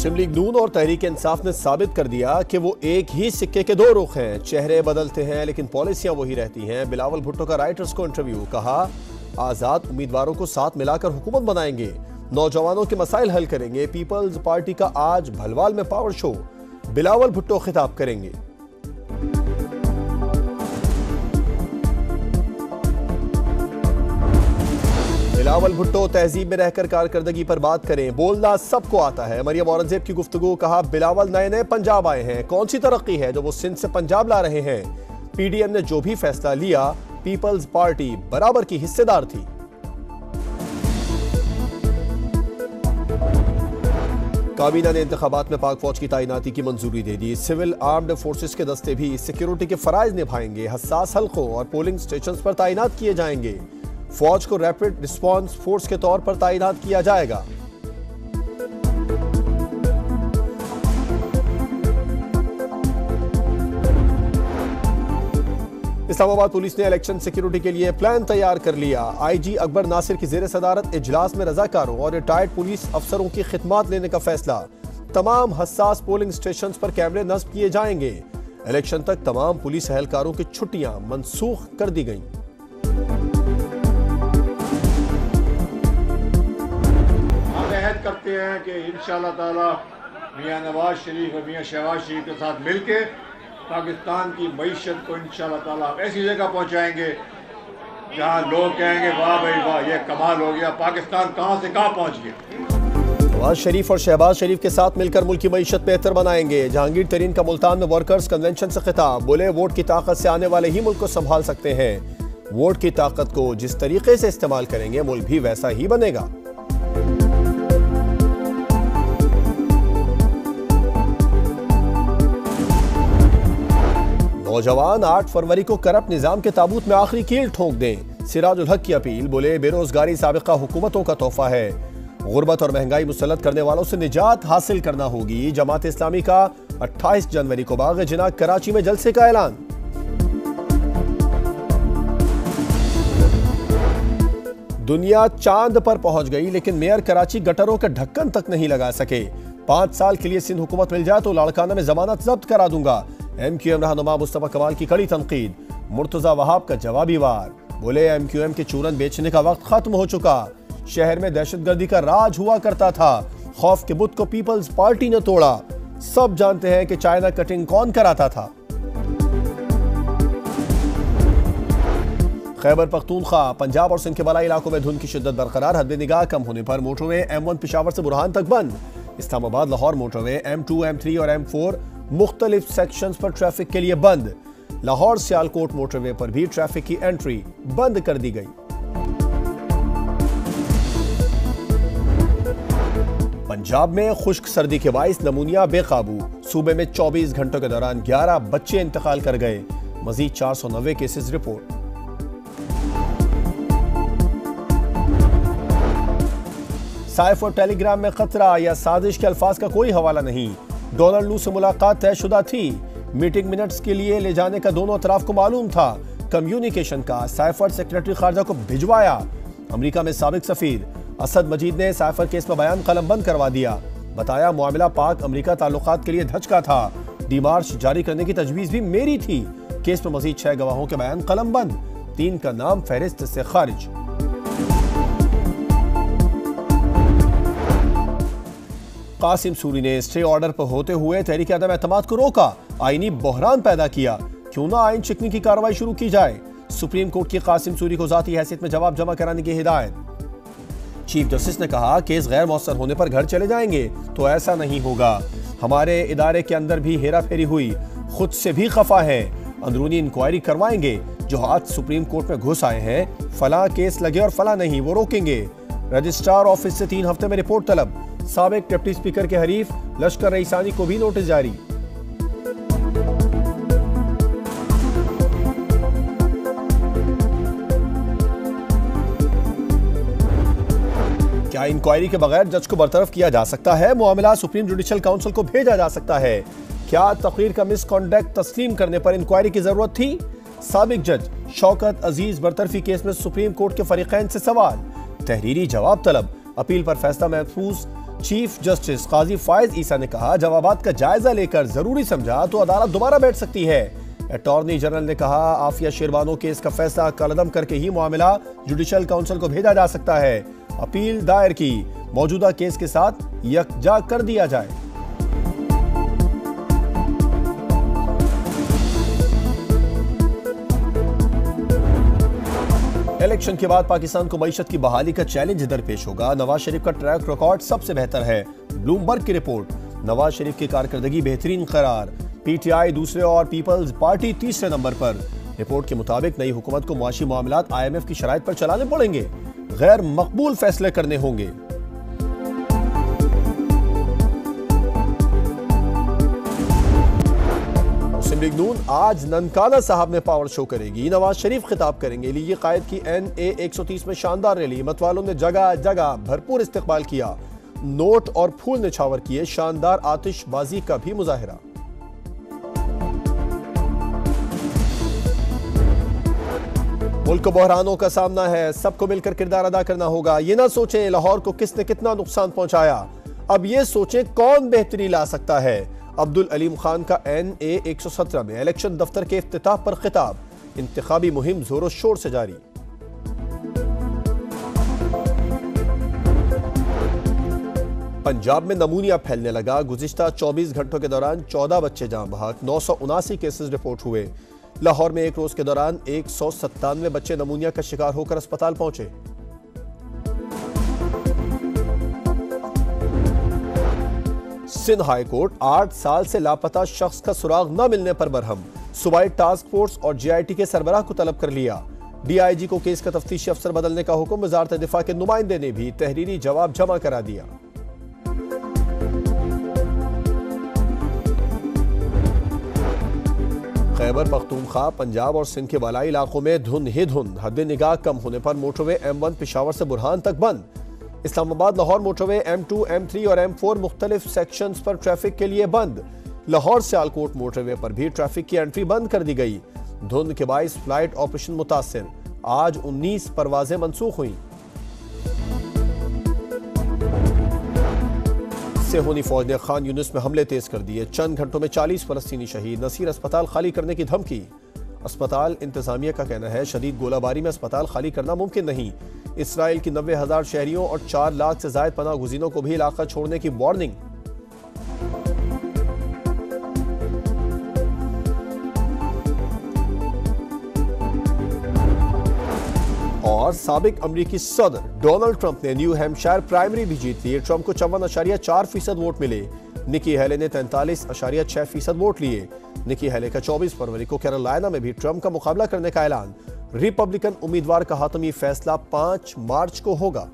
मुस्लिम league नून और तहरीक इंसाफ ने साबित कर दिया कि वो एक ही सिक्के के दो रुख हैं। चेहरे बदलते हैं लेकिन पॉलिसियां वही रहती हैं। बिलावल भुट्टो का राइटर्स को इंटरव्यू, कहा आजाद उम्मीदवारों को साथ मिलाकर हुकूमत बनाएंगे, नौजवानों के मसाइल हल करेंगे। पीपल्स पार्टी का आज भलवाल में पावर शो, बिलावल भुट्टो खिताब करेंगे। बिलावल भुट्टो तहजीब में रहकर कारकर्दगी पर बात करें, बोलना सबको आता है। मरियम औरंगजेब की गुफ्तगू, कहा बिलावल नए नए पंजाब आए हैं, कौन सी तरक्की है जो वो सिंध से पंजाब ला रहे हैं। पीडीएम ने जो भी फैसला लिया पीपल्स पार्टी बराबर की हिस्सेदार थी। काबीना ने इंतखाबात में पाक फौज की तैनाती की मंजूरी दे दी। सिविल आर्म्ड फोर्सेस के दस्ते भी सिक्योरिटी के फराइज निभाएंगे। हसास हल्कों और पोलिंग स्टेशंस पर तैनात किए जाएंगे। फौज को रैपिड रिस्पांस फोर्स के तौर पर तैनात किया जाएगा। इस्लामाबाद पुलिस ने इलेक्शन सिक्योरिटी के लिए प्लान तैयार कर लिया। आईजी अकबर नासिर की जेर सदारत इजलास में रजाकारों और रिटायर्ड पुलिस अफसरों की खिदमत लेने का फैसला। तमाम हसास पोलिंग स्टेशन पर कैमरे नस्ब किए जाएंगे। इलेक्शन तक तमाम पुलिस एहलकारों की छुट्टियां मनसूख कर दी गईं। करते हैं कि इंशाअल्लाह ताला मियां नवाज शरीफ और मियां शहबाज शरीफ के साथ मिलके पाकिस्तान की मईशत को इंशाअल्लाह ताला ऐसी जगह पहुंचाएंगे जहां लोग कहेंगे वाह भाई वाह, ये कमाल हो गया, पाकिस्तान कहां से कहां पहुंच गया। नवाज शरीफ और शहबाज शरीफ के साथ मिलकर मुल्क की मईशत बेहतर बनाएंगे। जहांगीर तरीन का मुल्तान में वर्कर्स कन्वेंशन से खिताब, बोले वोट की ताकत से आने वाले ही मुल्क को संभाल सकते हैं। वोट की ताकत को जिस तरीके से इस्तेमाल करेंगे मुल्क भी वैसा ही बनेगा। नौजवान 8 फरवरी को करप्ट निजाम के ताबूत में आखिरी कील ठोक दें। सिराजुल हक की अपील, बोले बेरोजगारी साबिका हुकूमतों का तोहफा है। गुर्बत और महंगाई मुसल्लत करने वालों से निजात हासिल करना होगी। जमात इस्लामी का 28 जनवरी को बाग जिना कराची में जलसे का ऐलान। दुनिया चांद पर पहुंच गई लेकिन मेयर कराची गटरों के ढक्कन तक नहीं लगा सके। 5 साल के लिए सिंध हुकूमत मिल जाए तो लाड़काना में जमानत जब्त करा दूंगा। एमक्यूएम रहनुमा मुस्तफा कमाल की कड़ी तनकीद। मुर्तजा वहाब का जवाबी वार, बोले एमक्यूएम के चूरन बेचने का वक्त खत्म हो चुका। शहर में दहशतगर्दी का राज हुआ करता था, खौफ के बुत को पीपल्स पार्टी ने तोड़ा। सब जानते हैं कि चाइना कटिंग कौन कराता था। खैबर पख्तूनख्वा, पंजाब और सिंध के बलाई इलाकों में धुंध की शिद्दत बरकरार। हद निगाह कम होने पर मोटरवे M1 पेशावर से बुरहान तक बंद। Islamabad Lahore motorway M2, M3 और M4 मुख्तलिफ सेक्शंस पर ट्रैफिक के लिए बंद। लाहौर सियालकोट मोटरवे पर भी ट्रैफिक की एंट्री बंद कर दी गई। पंजाब में खुश्क सर्दी के बाइस नमूनिया बेकाबू। सूबे में 24 घंटों के दौरान 11 बच्चे इंतकाल कर गए। मजीद 490 केसेस रिपोर्ट। साइफ और टेलीग्राम में खतरा या साजिश के अल्फाज का कोई हवाला नहीं। डोनाल्ड लू से मुलाकात तयशुदा थी। मीटिंग मिनट्स के लिए ले जाने का दोनों तरफ को मालूम था। कम्युनिकेशन का साइफर सेक्रेटरी खारजा को भिजवाया। अमेरिका में साबिक सफीर असद मजीद ने साइफर केस में बयान कलमबंद करवा दिया। बताया मामला पाक अमेरिका ताल्लुकात के लिए धचका था। डीमार्च जारी करने की तजवीज भी मेरी थी। केस में मजीद 6 गवाहों के बयान कलमबंद, 3 का नाम फहरिस्त से खारिज। कासिम सूरी ने स्टे ऑर्डर पर होते हुए तहरीक अदम एतमाद को रोका, आईनी बहरान पैदा किया। क्यों ना आइन शिकनी की कार्रवाई शुरू की जाए। सुप्रीम कोर्ट की कासिम सूरी को जाती हैसियत में जवाब जमा कराने की हिदायत। चीफ जस्टिस ने कहा केस गैर मौसर होने पर घर चले जाएंगे, तो ऐसा नहीं होगा। हमारे इदारे के अंदर भी हेरा फेरी हुई, खुद से भी खफा है। अंदरूनी इंक्वायरी करवाएंगे। जो हाथ सुप्रीम कोर्ट में घुस आए हैं, फला केस लगे और फला नहीं, वो रोकेंगे। रजिस्ट्रार ऑफिस से 3 हफ्ते में रिपोर्ट तलब। साबिक डिप्टी स्पीकर के हरीफ लश्कर रईसानी को भी नोटिस जारी। क्या इंक्वायरी के बगैर जज को बरतरफ किया जा सकता है? मामला सुप्रीम जुडिशल काउंसिल को भेजा जा सकता है। क्या तकरीर का मिसकॉन्डक्ट तस्लीम करने पर इंक्वायरी की जरूरत थी? साबिक जज शौकत अजीज बरतरफी केस में सुप्रीम कोर्ट के फरीकैन से सवाल। तहरीरी जवाब तलब। अपील पर फैसला महफूज चीफ जस्टिस काजी फायज ईसा ने कहा, जवाबात का जायजा लेकर जरूरी समझा तो अदालत दोबारा बैठ सकती है। अटॉर्नी जनरल ने कहा, आफिया शेरबानो केस का फैसला कलअदम करके ही मामला जुडिशल काउंसिल को भेजा जा सकता है। अपील दायर की, मौजूदा केस के साथ यकजा कर दिया जाए। इलेक्शन के बाद पाकिस्तान को मईशत की बहाली का चैलेंज दरपेश होगा। नवाज शरीफ का ट्रैक रिकॉर्ड सबसे बेहतर है। ब्लूमबर्ग की रिपोर्ट, नवाज शरीफ की कारकर्दगी बेहतरीन करार। पीटीआई दूसरे और पीपल्स पार्टी तीसरे नंबर पर। रिपोर्ट के मुताबिक नई हुकूमत को मुआशी मामलात IMF की शराइत पर चलाने पड़ेंगे, गैर मकबूल फैसले करने होंगे। मुस्लिम लीग नून आज ननकाना साहब में पावर शो करेगी। नवाज शरीफ खिताब करेंगे। लीगी कायद की NA 130 में शानदार रैली, मतवालों ने जगह जगह भरपूर इस्तेकबाल किया। नोट और फूल निछावर किए, शानदार आतिशबाजी का भी मुजाहिरा। मुल्क को बहरानों का सामना है, सबको मिलकर किरदार अदा करना होगा। ये ना सोचें लाहौर को किसने कितना नुकसान पहुंचाया, अब ये सोचें कौन बेहतरी ला सकता है। अब्दुल अलीम खान का NA 117 में इलेक्शन दफ्तर के इफ्तिताह पर खिताब। इंतखाबी मुहिम जोरों शोर से जारी। पंजाब में नमूनिया फैलने लगा। गुज़िश्ता 24 घंटों के दौरान 14 बच्चे जाँ बहक, 979 केसेस रिपोर्ट हुए। लाहौर में एक रोज के दौरान 197 बच्चे नमूनिया का शिकार होकर अस्पताल पहुंचे। सिंध हाई कोर्ट 8 साल से लापता शख्स का सुराग न मिलने पर बरहम। सूबाई टास्क फोर्स और GIT के सरबराह को तलब कर लिया। DIG को केस का तफ्तीशी अफसर बदलने का हुक्म। वजारत दिफा के नुमाइंदे ने भी तहरीरी जवाब जमा करा दिया। खैबर पख्तूनख्वा, पंजाब और सिंध के बालाई इलाकों में धुंध ही धुंध। हद निगाह कम होने पर मोटरवे M1 पेशावर से बुरहान तक बंद। Islamabad Lahore motorway M2, M3 और M4 मुख्तलिफ सेक्शंस पर ट्रैफिक के लिए बंद। लाहौर सियालकोट मोटरवे पर भी ट्रैफिक की एंट्री बंद कर दी गई। धुंध के बाइस फ्लाइट ऑपरेशन मुतासिर। आज 19 परवाजें मनसूख हुई। सेहोनी फौज ने खान यूनिस में हमले तेज कर दिए। चंद घंटों में 40 फलस्तीनी शहीद। नसीर अस्पताल खाली करने की धमकी। अस्पताल इंतजामिया का कहना है, शदीद गोलाबारी में अस्पताल खाली करना मुमकिन नहीं। इसराइल की 90,000 शहरियों और 4 लाख से ज्यादा पनाह गुज़ीनों को भी इलाका छोड़ने की वार्निंग। और साबिक अमरीकी सदर डोनाल्ड ट्रंप ने न्यू हैम्पशायर प्राइमरी भी जीत ली। ट्रंप को 54.4% वोट मिले। निकी हेले ने 43.6% वोट लिए। निकी हेले का 24 फरवरी को कैरोलिना में भी ट्रंप का मुकाबला करने का ऐलान। रिपब्लिकन उम्मीदवार का हातमी फैसला 5 मार्च को होगा।